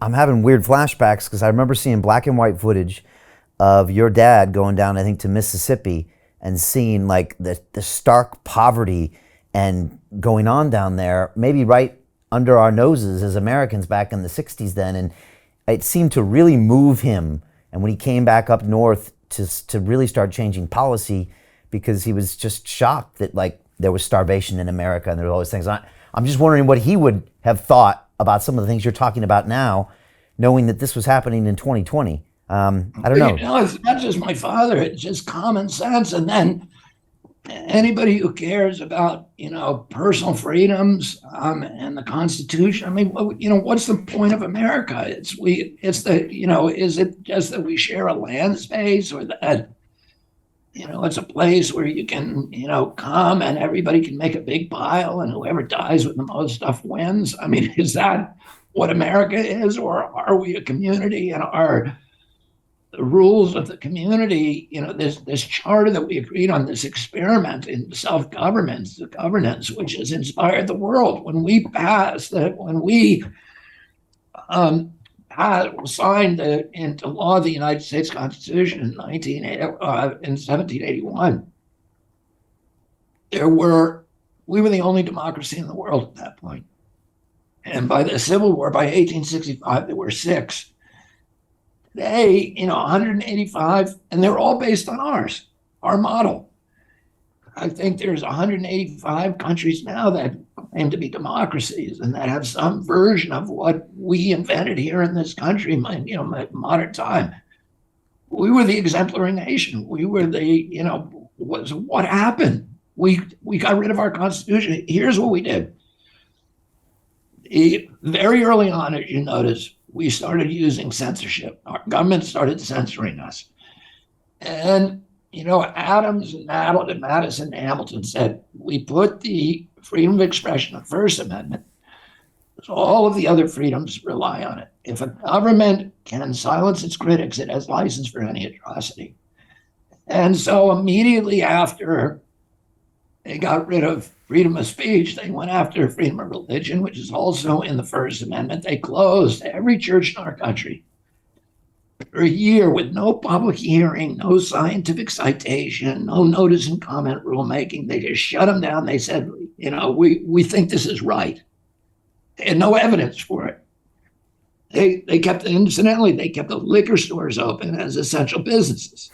I'm having weird flashbacks because I remember seeing black and white footage of your dad going down, I think, to Mississippi and seeing like the stark poverty and going on down there, maybe right under our noses as Americans back in the 60s then. And it seemed to really move him. And when he came back up north to really start changing policy, because he was just shocked that like there was starvation in America and there were all those things. I'm just wondering what he would have thought about some of the things you're talking about now, knowing that this was happening in 2020. I don't know. You know, it's not just my father, it's just common sense. And then anybody who cares about, you know, personal freedoms and the Constitution. I mean, you know, what's the point of America? It's the, you know, is it just that we share a land space, or that, you know, it's a place where you can, you know, come and everybody can make a big pile and whoever dies with the most stuff wins? I mean, is that what America is? Or are we a community, and are the rules of the community, you know, this charter that we agreed on, this experiment in self-government, the governance, which has inspired the world. When we passed that, when we signed into law the United States Constitution in 1781, we were the only democracy in the world at that point. And by the Civil War, by 1865, there were 6. Today, you know, 185, and they're all based on our model. I think there's 185 countries now that claim to be democracies and that have some version of what we invented here in this country, you know, modern time. We were the exemplary nation. We were the, you know, what happened? We got rid of our Constitution. Here's what we did. Very early on, as you notice, we started using censorship. Our government started censoring us. And, you know, Adams and Madison and Hamilton said, we put the freedom of expression, the First Amendment, so all of the other freedoms rely on it. If a government can silence its critics, it has license for any atrocity. And so immediately after they got rid of freedom of speech, they went after freedom of religion, which is also in the First Amendment. They closed every church in our country for a year with no public hearing, no scientific citation, no notice and comment rulemaking. They just shut them down. They said, you know, we think this is right. They had no evidence for it. They kept, incidentally, they kept the liquor stores open as essential businesses.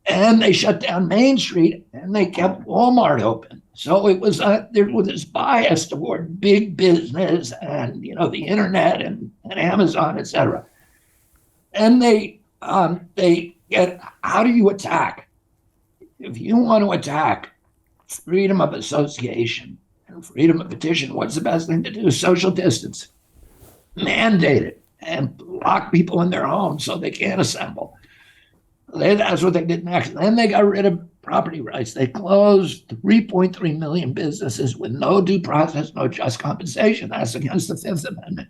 And they shut down Main Street and they kept Walmart open. So it was there was this bias toward big business and, you know, the internet and Amazon, et cetera. And they get, how do you attack? If you want to attack freedom of association and freedom of petition, what's the best thing to do? Social distance. Mandate it and lock people in their homes so they can't assemble. That's what they did next. Then they got rid of property rights. They closed 3.3 million businesses with no due process, no just compensation. That's against the Fifth Amendment.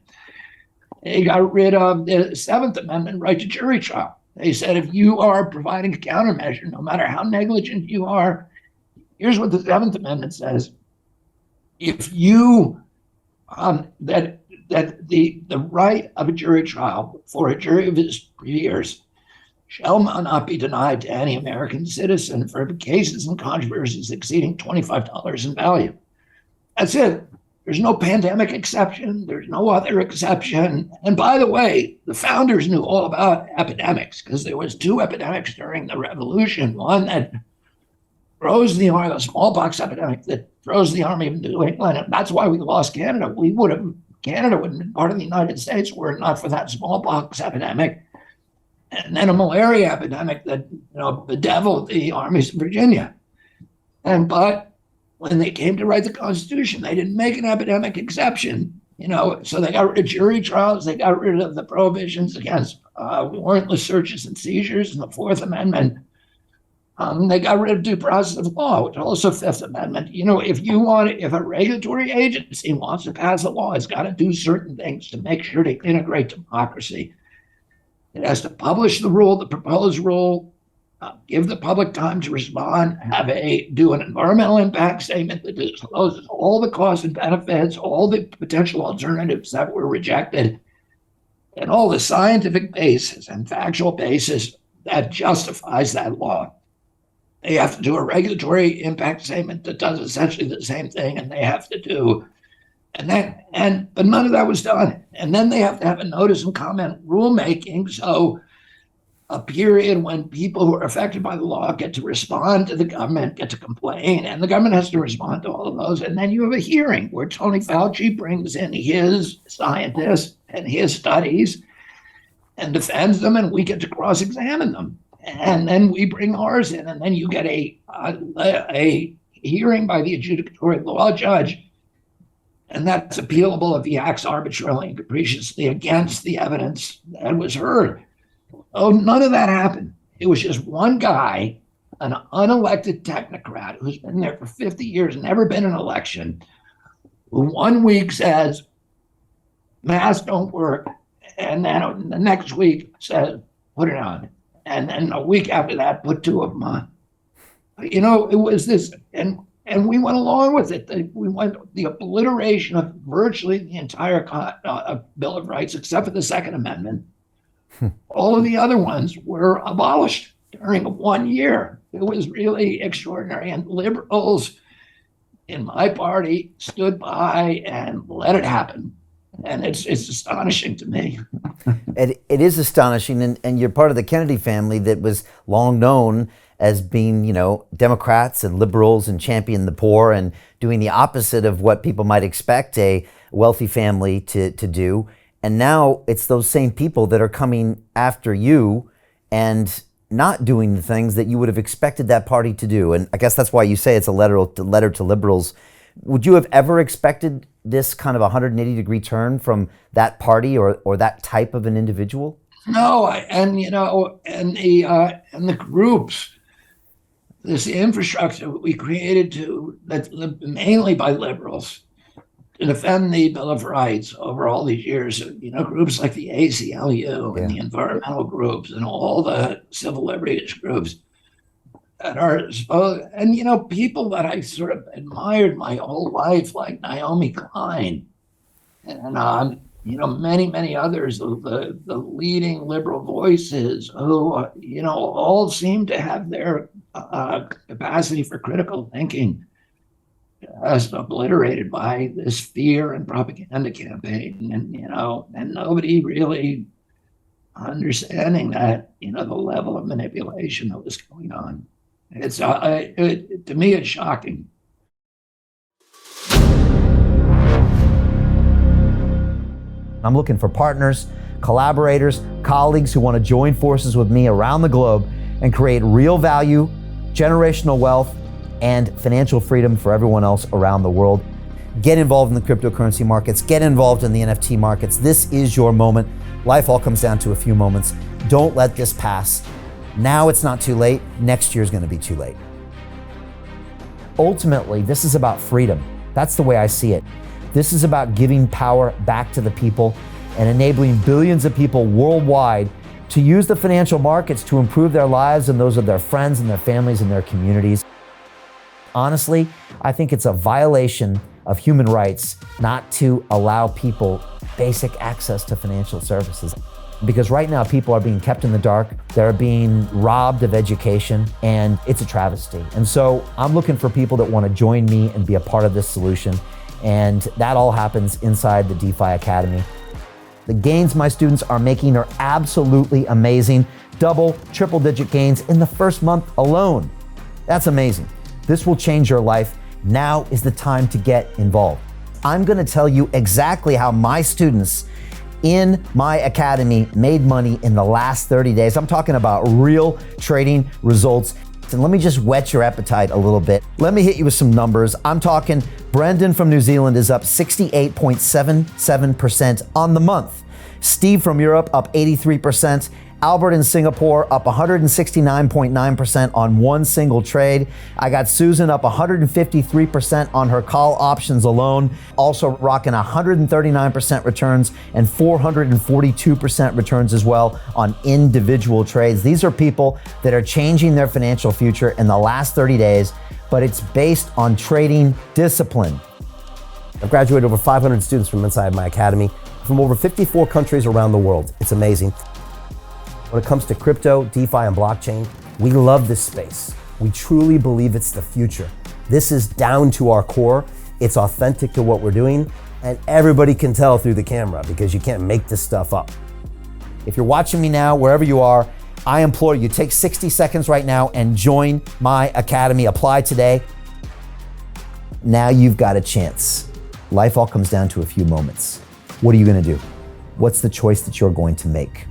They got rid of the Seventh Amendment right to jury trial. They said if you are providing a countermeasure, no matter how negligent you are, here's what the Seventh Amendment says. If you, that the right of a jury trial for a jury of his peers shall not be denied to any American citizen for cases and controversies exceeding $25 in value. That's it. There's no pandemic exception. There's no other exception. And by the way, the founders knew all about epidemics because there was 2 epidemics during the Revolution. One that froze the army, the smallpox epidemic that froze the army of New England. And that's why we lost Canada. Canada would have been part of the United States were it not for that smallpox epidemic. And then a malaria epidemic that, you know, bedeviled the armies of Virginia. But when they came to write the Constitution, they didn't make an epidemic exception, you know, so they got rid of jury trials, they got rid of the prohibitions against warrantless searches and seizures in the Fourth Amendment. They got rid of due process of law, which is also Fifth Amendment. You know, if a regulatory agency wants to pass a law, it's got to do certain things to make sure to integrate democracy. It has to publish the rule, the proposed rule, give the public time to respond, do an environmental impact statement that discloses all the costs and benefits, all the potential alternatives that were rejected. and all the scientific basis and factual basis that justifies that law. They have to do a regulatory impact statement that does essentially the same thing, and they have to do, but none of that was done. And then they have to have a notice and comment rulemaking, so a period when people who are affected by the law get to respond to the government, get to complain, and the government has to respond to all of those. And then you have a hearing where Tony Fauci brings in his scientists and his studies and defends them, and we get to cross-examine them. And then we bring ours in, and then you get a hearing by the adjudicatory law judge, and that's appealable if he acts arbitrarily and capriciously against the evidence that was heard. Oh, none of that happened. It was just one guy, an unelected technocrat who's been there for 50 years, never been in an election, who 1 week says masks don't work, and then the next week says put it on, and then a week after that put 2 of them on. It was this, and we went along with it. We went the obliteration of virtually the entire Bill of Rights, except for the Second Amendment. All of the other ones were abolished during 1 year. It was really extraordinary. And liberals in my party stood by and let it happen. And it's astonishing to me. It is astonishing. And you're part of the Kennedy family that was long known as being, Democrats and liberals and championing the poor and doing the opposite of what people might expect a wealthy family to do. And now it's those same people that are coming after you and not doing the things that you would have expected that party to do. And I guess that's why you say it's a letter to liberals. Would you have ever expected this kind of 180-degree turn from that party or that type of an individual? No, and the groups, this infrastructure we created that's mainly by liberals, to defend the Bill of Rights over all these years, groups like the ACLU and the environmental groups and all the civil liberties groups that are supposed, and people that I sort of admired my whole life, like Naomi Klein, and many others, the leading liberal voices who all seem to have their capacity for critical thinking just obliterated by this fear and propaganda campaign, and nobody really understanding that the level of manipulation that was going on. It's to me it's shocking. I'm looking for partners, collaborators, colleagues who want to join forces with me around the globe and create real value, generational wealth, and financial freedom for everyone else around the world. Get involved in the cryptocurrency markets, get involved in the NFT markets. This is your moment. Life all comes down to a few moments. Don't let this pass. Now it's not too late. Next year's going to be too late. Ultimately, this is about freedom. That's the way I see it. This is about giving power back to the people and enabling billions of people worldwide to use the financial markets to improve their lives and those of their friends and their families and their communities. Honestly, I think it's a violation of human rights not to allow people basic access to financial services. Because right now people are being kept in the dark, they're being robbed of education, and it's a travesty. And so I'm looking for people that want to join me and be a part of this solution. And that all happens inside the DeFi Academy. The gains my students are making are absolutely amazing. Double, triple-digit gains in the first month alone. That's amazing. This will change your life. Now is the time to get involved. I'm going to tell you exactly how my students in my academy made money in the last 30 days. I'm talking about real trading results. And let me just whet your appetite a little bit. Let me hit you with some numbers. I'm talking Brendan from New Zealand is up 68.77% on the month. Steve from Europe up 83%. Albert in Singapore up 169.9% on one single trade. I got Susan up 153% on her call options alone, also rocking 139% returns and 442% returns as well on individual trades. These are people that are changing their financial future in the last 30 days, but it's based on trading discipline. I've graduated over 500 students from inside my academy. from over 54 countries around the world. It's amazing. When it comes to crypto, DeFi, and blockchain, we love this space. We truly believe it's the future. This is down to our core. It's authentic to what we're doing, and everybody can tell through the camera because you can't make this stuff up. If you're watching me now, wherever you are, I implore you, take 60 seconds right now and join my academy. Apply today. Now you've got a chance. Life all comes down to a few moments. What are you gonna do? What's the choice that you're going to make?